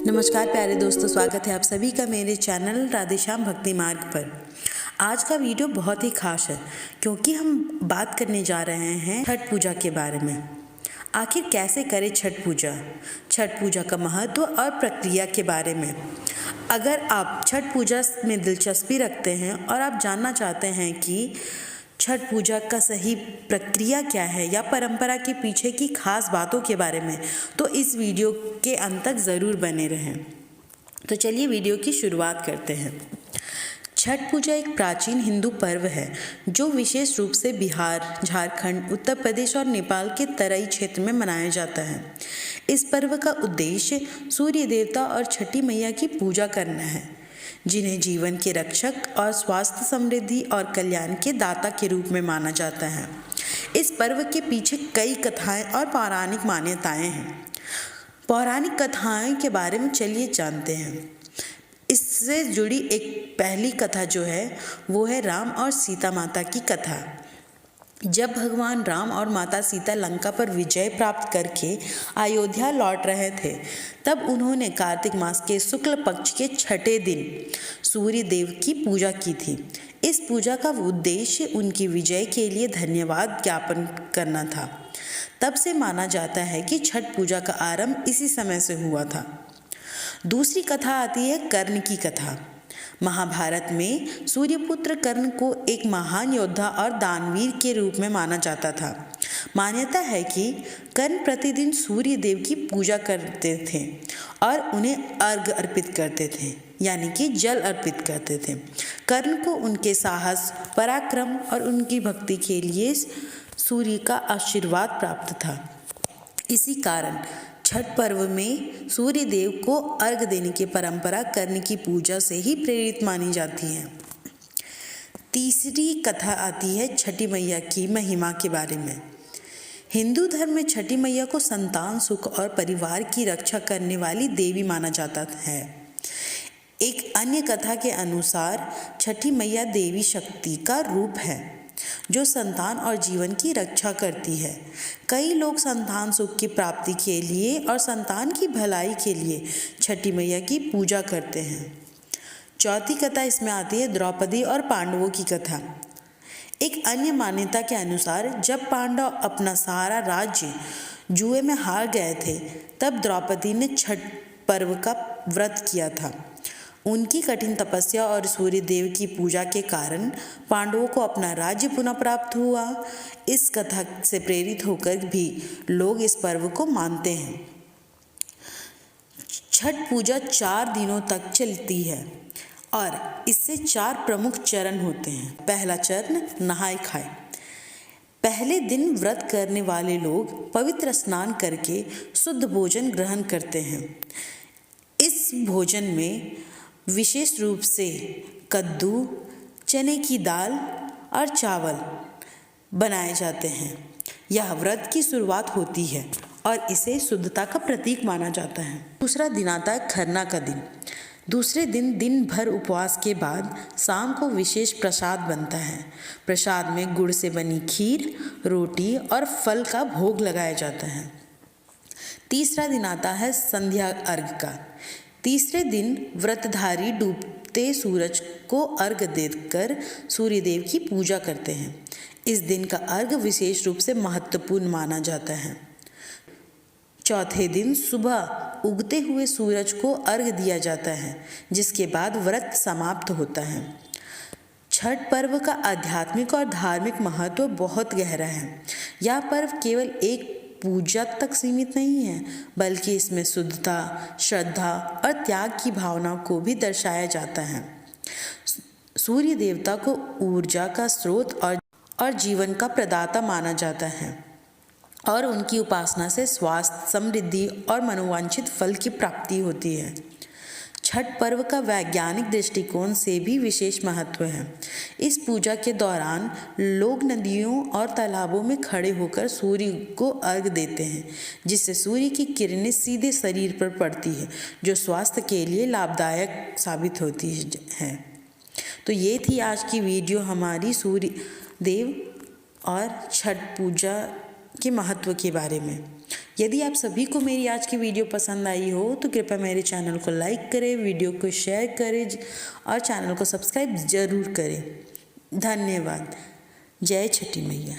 नमस्कार प्यारे दोस्तों, स्वागत है आप सभी का मेरे चैनल राधेश्याम भक्ति मार्ग पर। आज का वीडियो बहुत ही खास है क्योंकि हम बात करने जा रहे हैं छठ पूजा के बारे में। आखिर कैसे करें छठ पूजा का महत्व और प्रक्रिया के बारे में। अगर आप छठ पूजा में दिलचस्पी रखते हैं और आप जानना चाहते हैं कि छठ पूजा का सही प्रक्रिया क्या है या परंपरा के पीछे की खास बातों के बारे में, तो इस वीडियो के अंत तक ज़रूर बने रहें। तो चलिए वीडियो की शुरुआत करते हैं। छठ पूजा एक प्राचीन हिंदू पर्व है जो विशेष रूप से बिहार, झारखंड, उत्तर प्रदेश और नेपाल के तराई क्षेत्र में मनाया जाता है। इस पर्व का उद्देश्य सूर्य देवता और छठी मैया की पूजा करना है, जिन्हें जीवन के रक्षक और स्वास्थ्य, समृद्धि और कल्याण के दाता के रूप में माना जाता है। इस पर्व के पीछे कई कथाएं और पौराणिक मान्यताएं हैं। पौराणिक कथाएं के बारे में चलिए जानते हैं। इससे जुड़ी एक पहली कथा जो है वो है राम और सीता माता की कथा। जब भगवान राम और माता सीता लंका पर विजय प्राप्त करके अयोध्या लौट रहे थे, तब उन्होंने कार्तिक मास के शुक्ल पक्ष के छठे दिन सूर्य देव की पूजा की थी। इस पूजा का उद्देश्य उनकी विजय के लिए धन्यवाद ज्ञापन करना था। तब से माना जाता है कि छठ पूजा का आरंभ इसी समय से हुआ था। दूसरी कथा आती है कर्ण की कथा। महाभारत में सूर्यपुत्र कर्ण को एक महान योद्धा और दानवीर के रूप में माना जाता था। मान्यता है कि कर्ण प्रतिदिन सूर्य देव की पूजा करते थे और उन्हें अर्घ्य अर्पित करते थे, यानी कि जल अर्पित करते थे। कर्ण को उनके साहस, पराक्रम और उनकी भक्ति के लिए सूर्य का आशीर्वाद प्राप्त था। इसी कारण छठ पर्व में सूर्य देव को अर्घ्य देने की परंपरा कर्ण की पूजा से ही प्रेरित मानी जाती है। तीसरी कथा आती है छठी मैया की महिमा के बारे में। हिंदू धर्म में छठी मैया को संतान सुख और परिवार की रक्षा करने वाली देवी माना जाता है। एक अन्य कथा के अनुसार छठी मैया देवी शक्ति का रूप है जो संतान और जीवन की रक्षा करती है। कई लोग संतान सुख की प्राप्ति के लिए और संतान की भलाई के लिए छठी मैया की पूजा करते हैं। चौथी कथा इसमें आती है द्रौपदी और पांडवों की कथा। एक अन्य मान्यता के अनुसार जब पांडव अपना सारा राज्य जुए में हार गए थे, तब द्रौपदी ने छठ पर्व का व्रत किया था। उनकी कठिन तपस्या और सूर्य देव की पूजा के कारण पांडवों को अपना राज्य पुनः प्राप्त हुआ। इस कथा से प्रेरित होकर भी लोग इस पर्व को मानते हैं। छठ पूजा 4 दिनों तक चलती है और इससे 4 प्रमुख चरण होते हैं। पहला चरण नहाए खाए। पहले दिन व्रत करने वाले लोग पवित्र स्नान करके शुद्ध भोजन ग्रहण करते हैं। इस भोजन में विशेष रूप से कद्दू, चने की दाल और चावल बनाए जाते हैं। यह व्रत की शुरुआत होती है और इसे शुद्धता का प्रतीक माना जाता है। दूसरा दिन आता है खरना का दिन। दूसरे दिन दिन भर उपवास के बाद शाम को विशेष प्रसाद बनता है। प्रसाद में गुड़ से बनी खीर, रोटी और फल का भोग लगाया जाता है। तीसरा दिन आता है संध्या अर्घ का। तीसरे दिन व्रतधारी डूबते सूरज को अर्घ्य देकर सूर्य देव की पूजा करते हैं। इस दिन का अर्घ्य विशेष रूप से महत्वपूर्ण माना जाता है। चौथे दिन सुबह उगते हुए सूरज को अर्घ्य दिया जाता है, जिसके बाद व्रत समाप्त होता है। छठ पर्व का आध्यात्मिक और धार्मिक महत्व बहुत गहरा है। यह पर्व केवल एक पूजा तक सीमित नहीं है, बल्कि इसमें शुद्धता, श्रद्धा और त्याग की भावना को भी दर्शाया जाता है। सूर्य देवता को ऊर्जा का स्रोत और जीवन का प्रदाता माना जाता है और उनकी उपासना से स्वास्थ्य, समृद्धि और मनोवांछित फल की प्राप्ति होती है। छठ पर्व का वैज्ञानिक दृष्टिकोण से भी विशेष महत्व है। इस पूजा के दौरान लोग नदियों और तालाबों में खड़े होकर सूर्य को अर्घ्य देते हैं, जिससे सूर्य की किरणें सीधे शरीर पर पड़ती है, जो स्वास्थ्य के लिए लाभदायक साबित होती है। तो ये थी आज की वीडियो हमारी सूर्य देव और छठ पूजा के महत्व के बारे में। यदि आप सभी को मेरी आज की वीडियो पसंद आई हो तो कृपया मेरे चैनल को लाइक करें, वीडियो को शेयर करें और चैनल को सब्सक्राइब ज़रूर करें। धन्यवाद। जय छठी मैया।